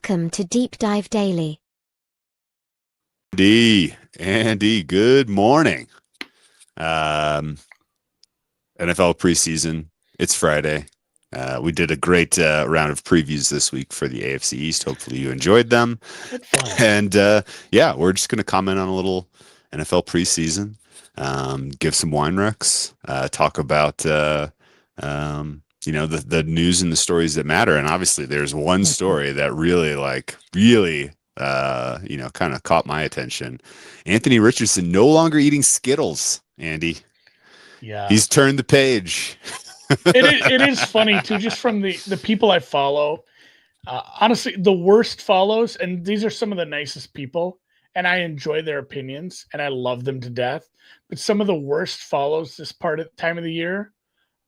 Welcome to Deep Dive Daily. Andy, good morning. NFL preseason. It's Friday. We did a great round of previews this week for the AFC East. Hopefully you enjoyed them. And we're just going to comment on a little NFL preseason, give some wine recs, talk about the news and the stories that matter. And obviously there's one story that really kind of caught my attention. Anthony Richardson no longer eating Skittles, Andy. Yeah. He's turned the page. It is funny too, just from the people I follow. Honestly, the worst follows, and these are some of the nicest people, and I enjoy their opinions and I love them to death. But some of the worst follows this time of the year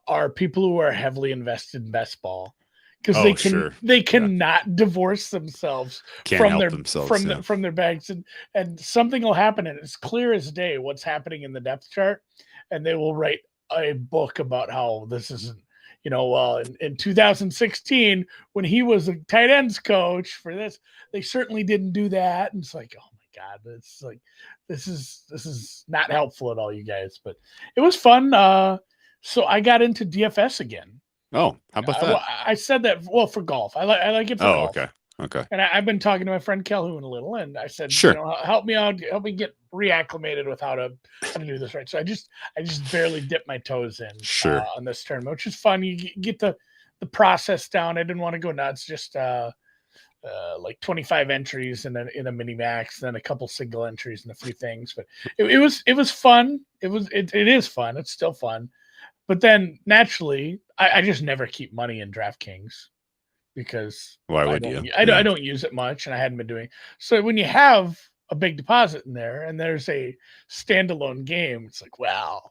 are people who are heavily invested in best ball. Because they cannot divorce themselves from their bags, and something will happen, and it's clear as day what's happening in the depth chart, and they will write a book about how this isn't, in 2016 when he was a tight ends coach for this, they certainly didn't do that, and it's like, oh my God, it's like this is not helpful at all, you guys. But it was fun. So I got into DFS again. Oh, how about that? I said that, for golf. I like it for golf. Okay. And I've been talking to my friend Calhoun a little, and I said, sure, help me out, help me get reacclimated with how to do this right. So I just barely dipped my toes in on this tournament, which is fun. You get the process down. I didn't want to go nuts, just like 25 entries in a mini max, then a couple single entries and a few things. But it was fun. It is fun. It's still fun. But then naturally, I just never keep money in DraftKings because why would you? I don't use it much, and I hadn't been doing. So when you have a big deposit in there and there's a standalone game, it's like, wow,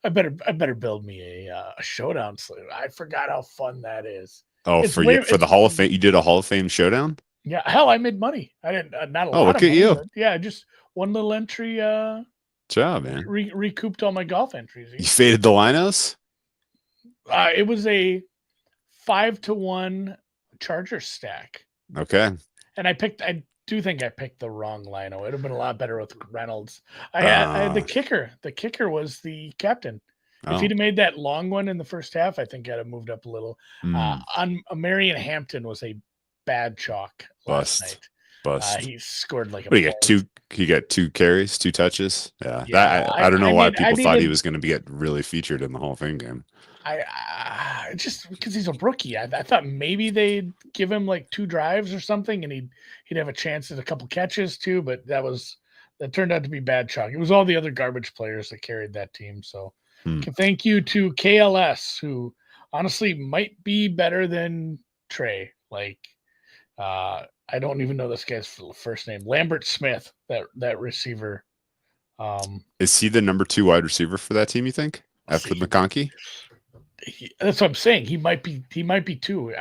I better build me a showdown slate. I forgot how fun that is. Oh, for the Hall of Fame, you did a Hall of Fame showdown? Yeah, hell, I made money. I didn't not a lot. Oh, look of at money, you! But yeah, just one little entry. Job, man. Recouped all my golf entries. You faded the linos? It was a 5-1 Charger stack. Okay. And I do think I picked the wrong lino. It would have been a lot better with Reynolds. I had the kicker. The kicker was the captain. If he'd have made that long one in the first half, I think I'd have moved up a little. On Marion Hampton was a bad chalk last night. Bust. He scored like he got 2 carries, 2 touches. Yeah. I don't know why people thought he was going to get really featured in the Hall of Fame game. I just because he's a rookie. I thought maybe they'd give him like 2 drives or something, and he'd have a chance at a couple catches too. But that turned out to be bad chalk. It was all the other garbage players that carried that team. So thank you to KLS, who honestly might be better than Trey. Like I don't even know this guy's first name. Lambert Smith, that receiver. Is he the number 2 wide receiver for that team, you think? After McConkey? That's what I'm saying. He might be 2.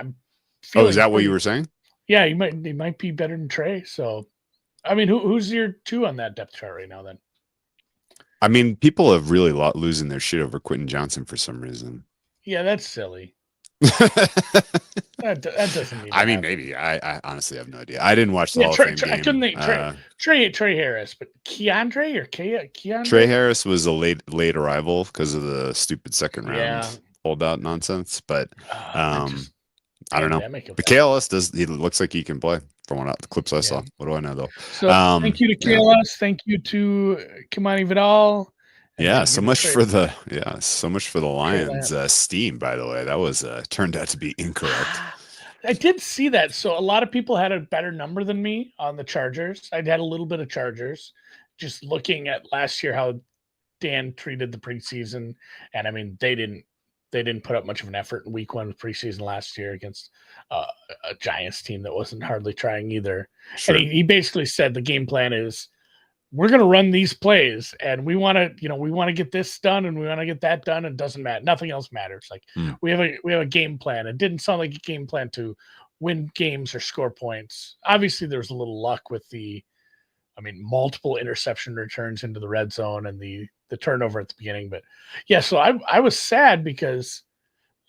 Is that what you were saying? Yeah, he might be better than Trey. So, I mean, who's your 2 on that depth chart right now? Then, I mean, people have really losing their shit over Quentin Johnson for some reason. Yeah, that's silly. that doesn't mean. I mean, maybe. I honestly have no idea. I didn't watch the Hall of Fame game. I couldn't think Trey Harris, but Keandre. Trey Harris was a late arrival because of the stupid second round holdout nonsense. But I don't know. The KLS he looks like he can play from the clips I saw. What do I know though? So thank you to KLS. Thank you to Kimani Vidal. Yeah, so much for the Lions steam. By the way, that was turned out to be incorrect. I did see that. So a lot of people had a better number than me on the Chargers. I had a little bit of Chargers. Just looking at last year, how Dan treated the preseason, and I mean they didn't put up much of an effort in week 1 of preseason last year against a Giants team that wasn't hardly trying either. Sure. And he basically said the game plan is, we're going to run these plays and we want to get this done and we want to get that done. And it doesn't matter. Nothing else matters. Like we have a game plan. It didn't sound like a game plan to win games or score points. Obviously there's a little luck with multiple interception returns into the red zone and the turnover at the beginning. But yeah, so I was sad because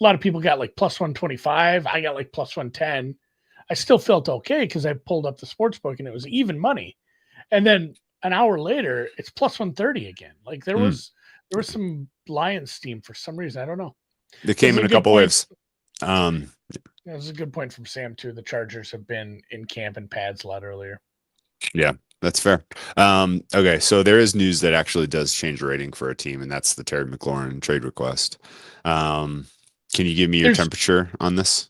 a lot of people got like plus 125. I got like plus 110. I still felt okay because I pulled up the sports book and it was even money. And then an hour later, it's plus 130 again. Like there was some Lions steam for some reason. I don't know. They came in a couple waves. That was a good point from Sam too. The Chargers have been in camp and pads a lot earlier. Yeah, that's fair. Okay, so there is news that actually does change the rating for a team, and that's the Terry McLaurin trade request. Can you give me your temperature on this?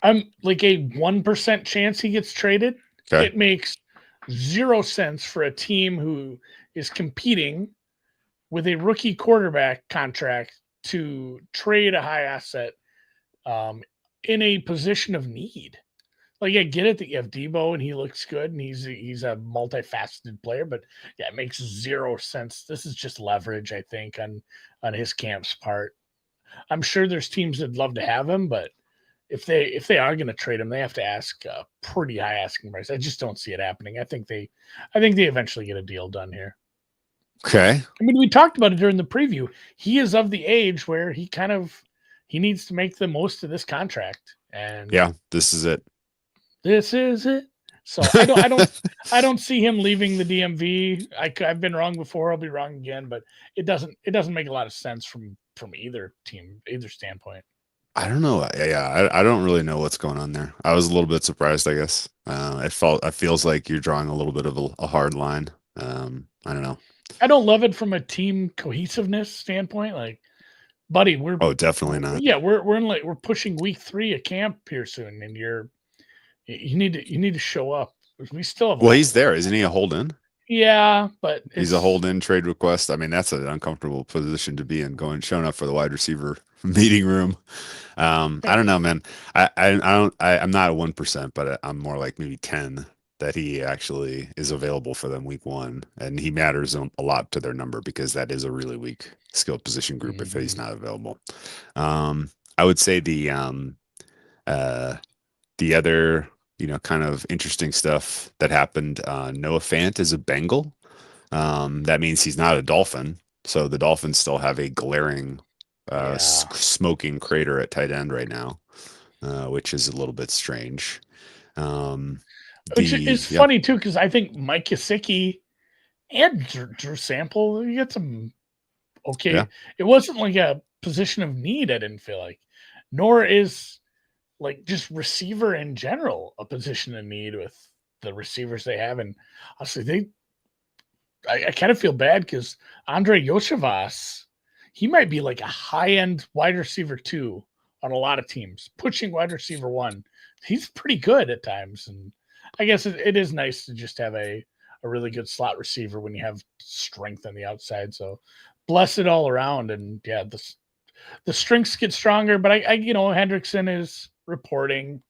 I'm like a 1% chance he gets traded. Okay. It makes 0 sense for a team who is competing with a rookie quarterback contract to trade a high asset in a position of need. Like, I get it that you have Debo and he looks good and he's a multifaceted player, but yeah, it makes 0 sense. This is just leverage, I think, on his camp's part. I'm sure there's teams that'd love to have him, but if they are going to trade him, they have to ask a pretty high asking price. I just don't see it happening. I think they eventually get a deal done here. Okay. I mean, we talked about it during the preview. He is of the age where he needs to make the most of this contract. And yeah, this is it. This is it. So I don't see him leaving the DMV. I've been wrong before. I'll be wrong again, but it doesn't make a lot of sense from either team, either standpoint. I don't know. Yeah, I don't really know what's going on there. I was a little bit surprised, I guess. It feels like you're drawing a little bit of a hard line. I don't know. I don't love it from a team cohesiveness standpoint. Like, buddy, definitely not. Yeah, we're pushing week 3 of camp here soon, and you need to show up. We still have. Well, he's there, isn't he? A hold in. Yeah, but he's a hold in trade request. I mean, that's an uncomfortable position to be in, showing up for the wide receiver meeting room. I don't know, man. I'm not a 1%, but I'm more like maybe 10 that he actually is available for them week 1, and he matters a lot to their number because that is a really weak skilled position group if he's not available. I would say the other kind of interesting stuff that happened. Noah Fant is a Bengal. That means he's not a Dolphin. So the Dolphins still have a glaring, smoking crater at tight end right now, which is a little bit strange. Which is funny too, because I think Mike Gesicki and Drew Sample, you get some okay. Yeah. It wasn't like a position of need. I didn't feel like, nor is like just receiver in general a position of need with the receivers they have. And honestly, I kind of feel bad because Andre Yoshivas, he might be like a high-end wide receiver 2 on a lot of teams, pushing wide receiver 1. He's pretty good at times. And I guess it is nice to just have a really good slot receiver when you have strength on the outside. So bless it all around. And yeah, the strengths get stronger, but I Hendrickson is reporting.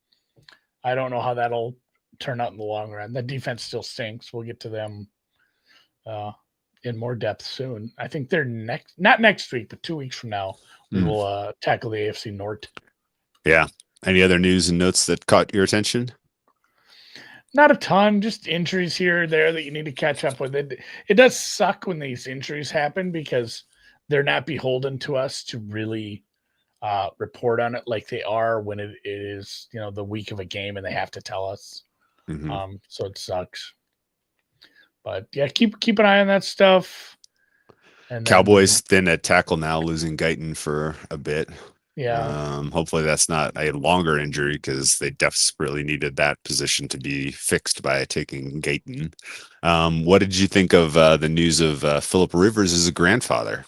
I don't know how that'll turn out in the long run. The defense still stinks. We'll get to them in more depth soon. I think they're not next week, but 2 weeks from now, we will tackle the AFC North. Yeah. Any other news and notes that caught your attention? Not a ton, just injuries here or there that you need to catch up with. It does suck when these injuries happen because they're not beholden to us to really report on it like they are when it is, the week of a game and they have to tell us. Mm-hmm. So it sucks. But yeah, keep an eye on that stuff. And Cowboys thin at tackle now, losing Guyton for a bit. Yeah. Hopefully that's not a longer injury because they desperately needed that position to be fixed by taking Guyton. What did you think of the news of Phillip Rivers as a grandfather?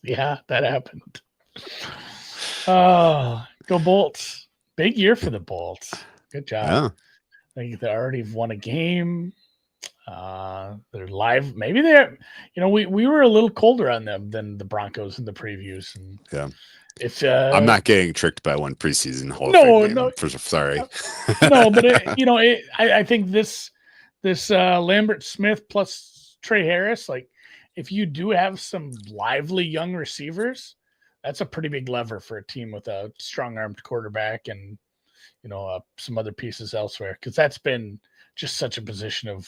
Yeah, that happened. Oh, go Bolts. Big year for the Bolts. Good job. Yeah. I think they already won a game. They're live. Maybe they're, we were a little colder on them than the Broncos in the previews. And yeah. If I'm not getting tricked by one preseason Hall of Fame game. Sorry. No, but I think this Lambert Smith plus Trey Harris, like if you do have some lively young receivers, that's a pretty big lever for a team with a strong-armed quarterback and some other pieces elsewhere, because that's been just such a position of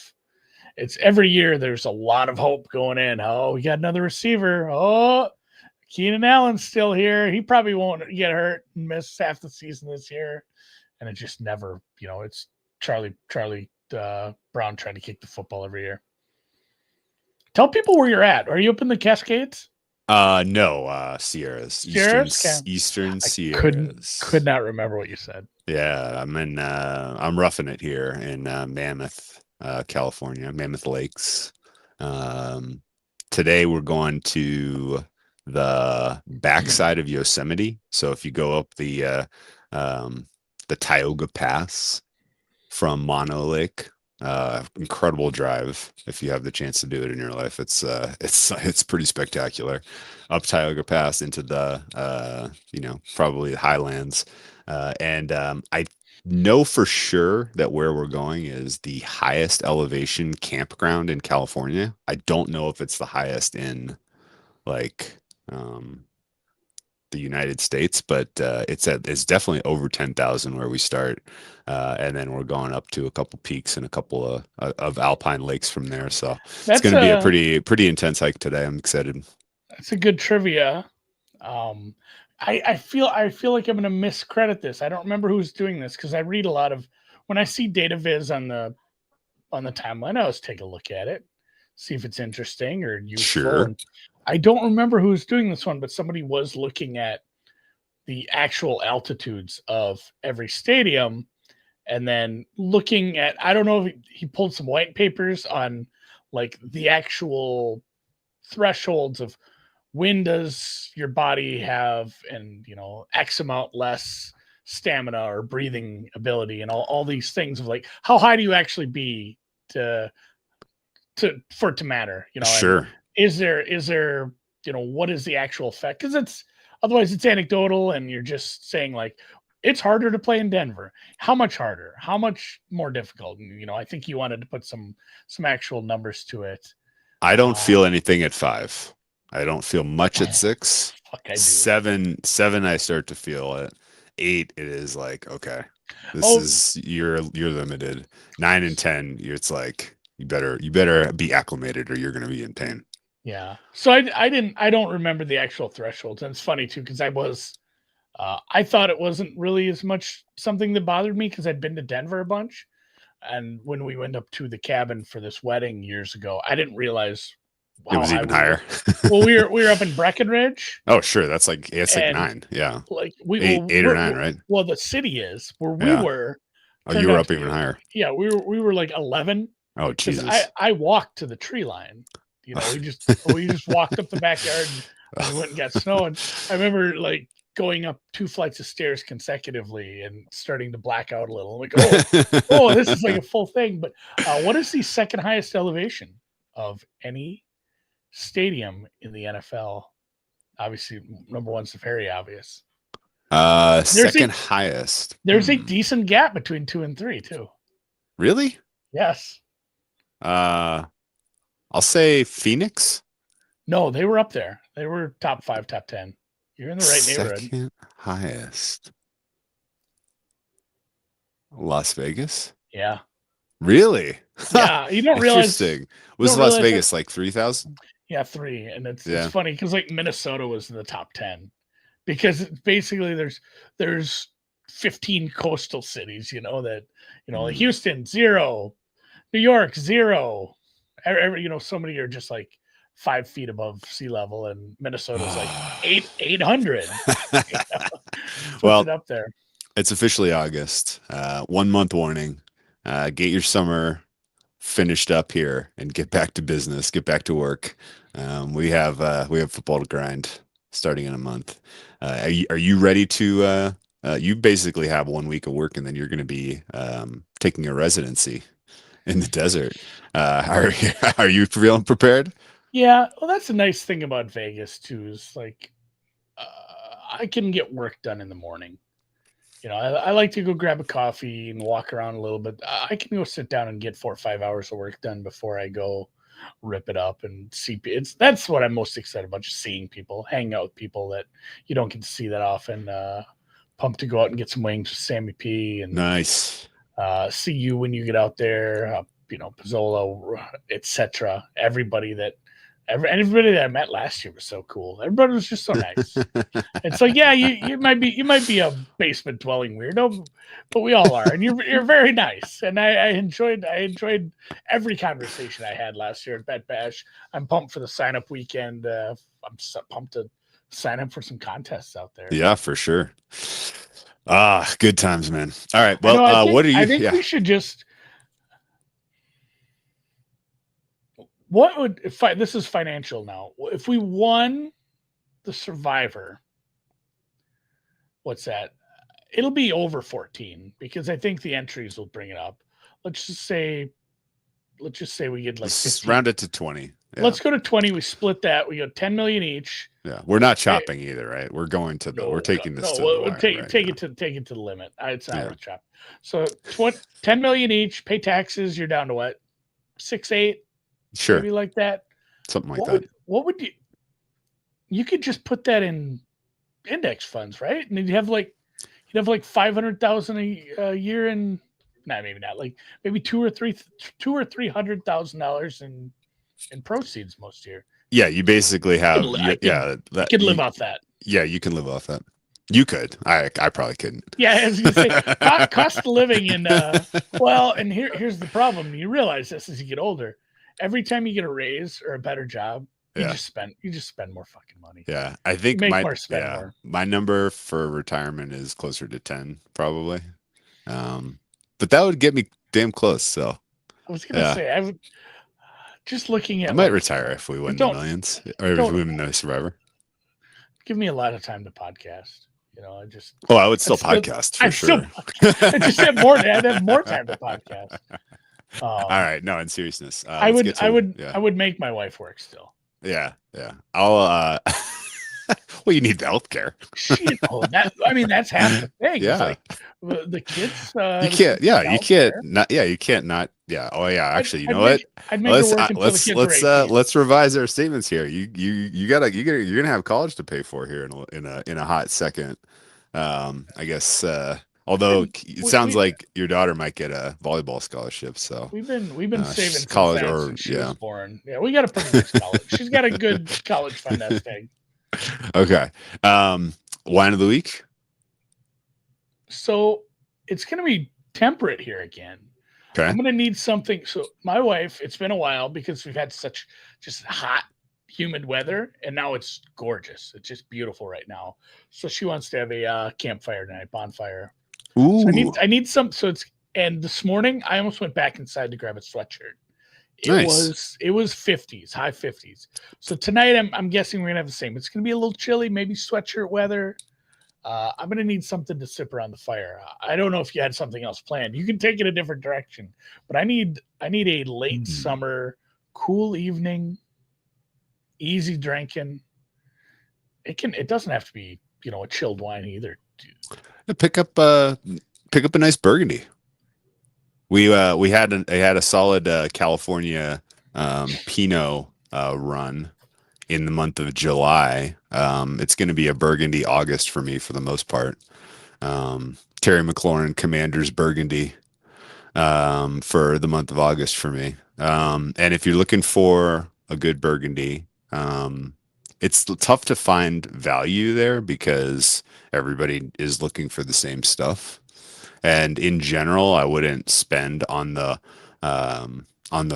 it's every year there's a lot of hope going in. Oh, we got another receiver. Oh, Keenan Allen's still here. He probably won't get hurt and miss half the season this year. and it just never, it's Charlie Brown trying to kick the football every year. Tell people where you're at. Are you up in the Cascades? No, Sierras. Eastern Sierras. Could not remember what you said. Yeah, I'm roughing it here in Mammoth, California, Mammoth Lakes. Today we're going to the backside of Yosemite. So if you go up the Tioga Pass from Mono Lake, incredible drive. If you have the chance to do it in your life, it's pretty spectacular. Up Tioga Pass into the probably highlands, and I know for sure that where we're going is the highest elevation campground in California. I don't know if it's the highest in like the United States, but it's definitely over 10,000 where we start, and then we're going up to a couple peaks and a couple of alpine lakes from there. So it's going to be a pretty intense hike today. I'm excited. That's a good trivia. I feel like I'm going to miscredit this. I don't remember who's doing this because I read a lot of when I see data viz on the timeline. I always take a look at it, see if it's interesting or useful. Sure. And I don't remember who's doing this one, but somebody was looking at the actual altitudes of every stadium and then looking at, I don't know if he pulled some white papers on like the actual thresholds of when does your body have, and X amount less stamina or breathing ability and all these things of like, how high do you actually be for it to matter, Sure. Is there what is the actual effect? Because otherwise it's anecdotal and you're just saying like it's harder to play in Denver. How much harder? How much more difficult? I think you wanted to put some actual numbers to it. I don't feel anything at 5. I don't feel much at 6. Fuck, I do. 7 I start to feel it. 8 it is like, okay, this is you're limited. 9 and 10 it's like you better be acclimated or you're going to be in pain. Yeah. So I don't remember the actual thresholds. And it's funny too, because I thought it wasn't really as much something that bothered me because I'd been to Denver a bunch. And when we went up to the cabin for this wedding years ago, I didn't realize it was even higher. Well, we were up in Breckenridge. Oh, sure. That's like 9. Yeah. Like 8 or 9, right? Well, the city is where we were. Oh, you were up even higher. Yeah, we were like 11. Oh, Jesus. I walked to the tree line. We just walked up the backyard and went and got snow. And I remember like going up 2 flights of stairs consecutively and starting to black out a little. I'm like, this is like a full thing. But what is the second highest elevation of any stadium in the NFL? Obviously, number one's very obvious. Second highest. There's a decent gap between 2 and 3 too. Really? Yes. I'll say Phoenix. No, they were up there. They were top 5, top 10. You're in the right neighborhood. Second highest. Las Vegas? Yeah. Really? Yeah. You don't realize. Interesting. Was Las Vegas like 3,000? Yeah, 3. And it's funny because like Minnesota was in the top 10 because basically there's 15 coastal cities, that, like Houston, 0, New York, 0. So many are just like 5 feet above sea level, and Minnesota's like 800. Well, up there. It's officially August. 1 month warning. Get your summer finished up here and get back to business. Get back to work. We have football to grind starting in a month. Are you ready to? You basically have 1 week of work, and then you're going to be taking a residency in the desert. Are you feeling prepared? Yeah, well, that's a nice thing about Vegas too. Is like I can get work done in the morning. I like to go grab a coffee and walk around a little bit. I can go sit down and get 4 or 5 hours of work done before I go rip it up and see. That's what I'm most excited about, just seeing people, hanging out with people that you don't get to see that often. Pumped to go out and get some wings with Sammy P. And nice. See you when you get out there. Pizzola, etc. Everybody that Everybody that I met last year was so cool. Everybody was just so nice. It's like, yeah, you might be a basement dwelling weirdo, but we all are, and you're very nice. And I enjoyed every conversation I had last year at Bet Bash. I'm pumped for the sign up weekend. I'm so pumped to sign up for some contests out there. Yeah, for sure. Good times, man. All right. Well, what are you? I think we should just. What would this is financial now? If we won the Survivor, what's that? It'll be over 14 because I think the entries will bring it up. Let's just say we get like 15. Round it to 20. Yeah. Let's go to 20. We split that. We go 10 million each. Yeah, we're not chopping either, right? We're going to we're taking this to the wire, take it to the limit. It's not worth chop. So 10 million each. Pay taxes. You're down to what? 6-8. Sure. Maybe like that. Something like that. What would you could just put that in index funds, right? And you'd have like 500,000 a year in maybe not, like maybe $200,000 in proceeds most year. Yeah, you basically have you could live off that. Yeah, you can live off that. You could. I probably couldn't. Yeah, as you say, cost of living in and here's the problem. You realize this as you get older. Every time you get a raise or a better job, you just spend more fucking money. Yeah, I think my number for retirement is closer to 10 probably. But that would get me damn close. So I was gonna say I would just looking at. I might retire if we win the millions or if we win the Survivor. Give me a lot of time to podcast. I would still podcast for sure. I just have more. I'd have more time to podcast. All right, no, in seriousness, I would make my wife work still. Yeah. I'll well, you need the healthcare. That's half the thing. Yeah, like, the kids. You can't. Yeah, you can't. Not. Yeah, you can't. Not. Yeah. Oh, yeah. Actually, what? Let's revise our statements here. You're gonna have college to pay for here in a hot second. I guess. Although it sounds like your daughter might get a volleyball scholarship, so we've been saving college since she was born. Yeah, we got a pretty good college. She's got a good college fund nest egg. Okay. Wine of the week. So it's going to be temperate here again. Okay. I'm going to need something. So my wife, it's been a while because we've had such just hot, humid weather, and now it's gorgeous. It's just beautiful right now. So she wants to have a campfire tonight, bonfire. Ooh. So I need some. So and this morning I almost went back inside to grab a sweatshirt. It was 50s, high 50s. So tonight I'm guessing we're gonna have the same. It's gonna be a little chilly, maybe sweatshirt weather. I'm gonna need something to sip around the fire. I don't know if you had something else planned. You can take it a different direction, but I need a late summer, cool evening, easy drinking. It doesn't have to be a chilled wine either. Pick up a nice Burgundy. We had a solid California Pinot run in the month of July. It's going to be a Burgundy August for me for the most part. Terry McLaurin Commander's Burgundy for the month of August for me. And if you're looking for a good Burgundy, it's tough to find value there because everybody is looking for the same stuff. And in general, I wouldn't spend on the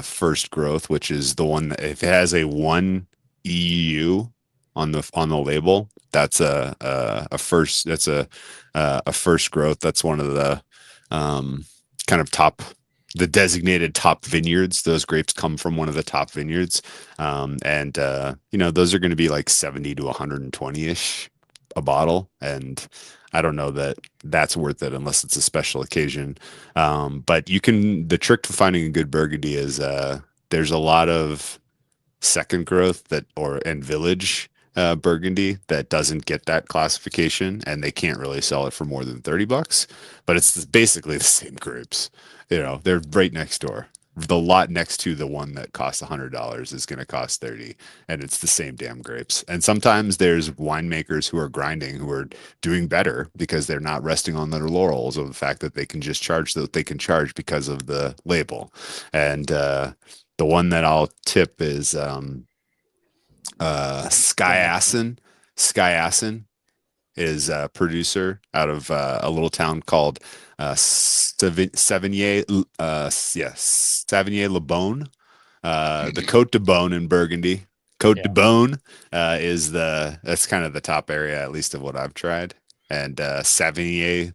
first growth, which is the one that if it has a 1 EU on the label, that's a first. That's a first growth. That's one of the kind of the designated top vineyards. Those grapes come from one of the top vineyards, and those are going to be like 70 to 120 ish a bottle, and I don't know that that's worth it unless it's a special occasion. But the trick to finding a good Burgundy is there's a lot of second growth and village Burgundy that doesn't get that classification, and they can't really sell it for more than $30, but it's basically the same grapes. They're right next door. The lot next to the one that costs $100 is going to cost $30, and it's the same damn grapes. And sometimes there's winemakers who are grinding, who are doing better because they're not resting on their laurels of the fact that they can just charge that they can charge because of the label. And the one that I'll tip is Skyassen is a producer out of a little town called Savigny, Savigny-le-Bon, the Côte de Beaune in Burgundy. Côte de Yeah. Beaune that's kind of the top area, at least of what I've tried. And Savigny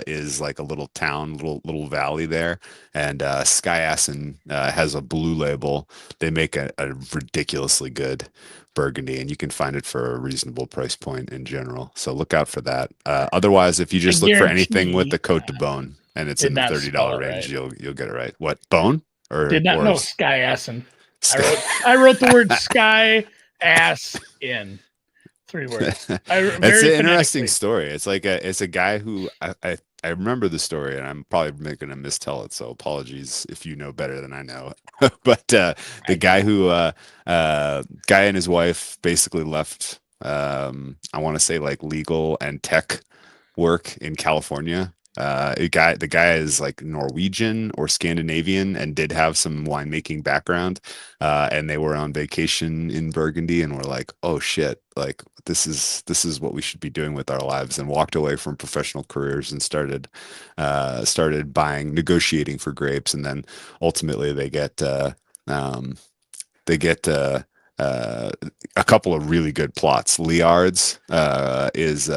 is like a little town, little valley there. And Skyassen has a blue label. They make a ridiculously good Burgundy, and you can find it for a reasonable price point in general. So look out for that. Otherwise, if you just look for anything with the Côte de Beaune and it's in the $30 range, right. you'll get it right. What, bone Did not or know Skyassen. I wrote the word sky ass in 3 words. It's an interesting story. It's like it's a guy who I remember the story, and I'm probably going to mistell it. So apologies if you know better than I know. But the guy who guy and his wife basically left. I want to say like legal and tech work in California. The guy is like Norwegian or Scandinavian and did have some winemaking background. And they were on vacation in Burgundy and were like, oh shit, like this is what we should be doing with our lives, and walked away from professional careers and started negotiating for grapes. And then ultimately um, they get a couple of really good plots. Liards is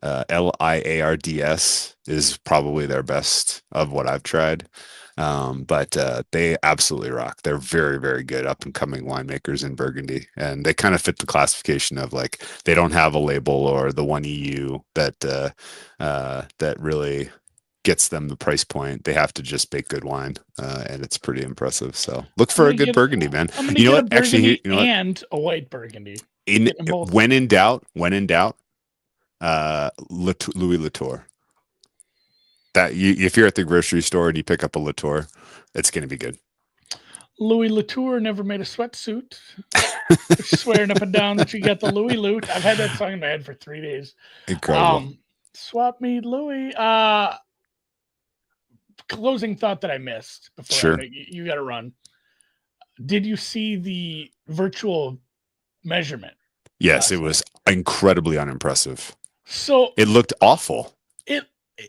Liards is probably their best of what I've tried. But they absolutely rock. They're very, very good up and coming winemakers in Burgundy, and they kind of fit the classification of like they don't have a label or the one EU that really gets them the price point. They have to just make good wine, and it's pretty imprasive. So look for a good Burgundy, man. You know what? Actually, you know what? And a white Burgundy. When in doubt, Louis Latour. If you're at the grocery store and you pick up a Latour, it's going to be good. Louis Latour never made a sweatsuit. Swearing up and down that you got the Louis loot. I've had that song in my head for 3 days. Incredible. Swap me Louis. Closing thought that I missed before. Sure. You got to run. Did you see the virtual measurement? Yes, it was incredibly unimpressive. So it looked awful.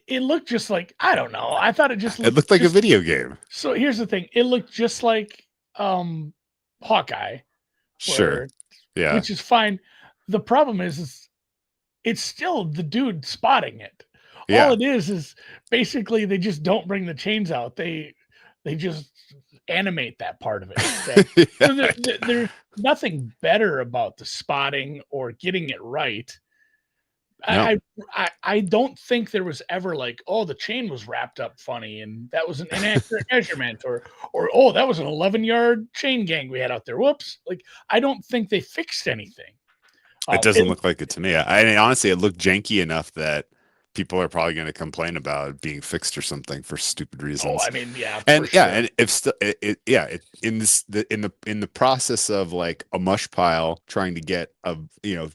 It looked just like, I don't know. I thought it looked like a video game. So here's the thing. It looked just like Hawkeye. Sure. Yeah. Which is fine. The problem is it's still the dude spotting it. Yeah. All it is basically they just don't bring the chains out. They just animate that part of it. So there's nothing better about the spotting or getting it right. No. I don't think there was ever like, oh, the chain was wrapped up funny and that was an inaccurate measurement, or oh, that was an 11-yard chain gang we had out there. Whoops. Like, I don't think they fixed anything. It doesn't look like it to me. I mean, honestly, it looked janky enough that people are probably going to complain about being fixed or something for stupid reasons. Oh, I mean, yeah, and sure. And if in the process of like a mush pile trying to get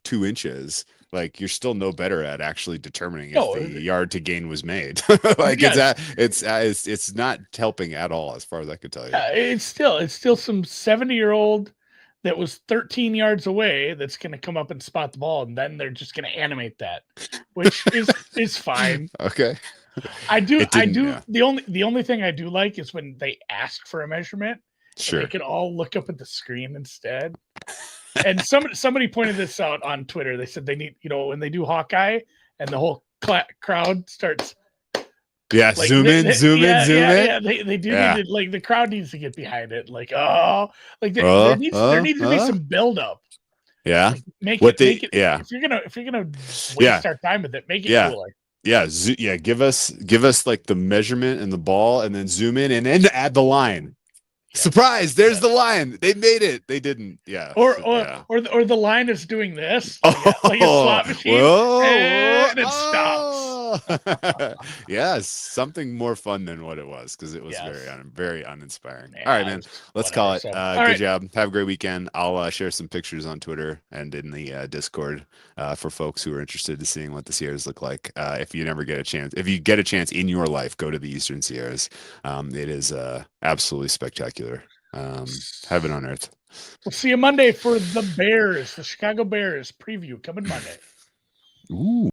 2 inches, like you're still no better at actually determining if the yard to gain was made. Like it's not helping at all, as far as I could tell you. It's still some 70-year-old that was 13 yards away that's going to come up and spot the ball, and then they're just going to animate that, which is fine. Okay. I do. Yeah. The only thing I do like is when they ask for a measurement. Sure. They can all look up at the screen instead. And somebody pointed this out on Twitter. They said they need, when they do Hawkeye and the whole crowd starts. Yeah, like, zoom in. Yeah, they do need to, like, the crowd needs to get behind it. Like, there needs to be some build up. Yeah, like, make it. Yeah, if you're gonna waste our time with it, make it cooler. Yeah, give us like the measurement and the ball, and then zoom in and then add the line. Yeah. Surprise! There's the line. They made it. They didn't. Yeah. Or the line is doing this, like a slot machine, and it stops. Yes, something more fun than what it was, because it was very uninspiring. All right, man. Let's call it. Good job. Have a great weekend. I'll share some pictures on Twitter and in the Discord for folks who are interested in seeing what the Sierras look like. If you get a chance in your life, go to the Eastern Sierras. It is absolutely spectacular. Heaven on earth. We'll see you Monday for the Bears, the Chicago Bears preview coming Monday. Ooh.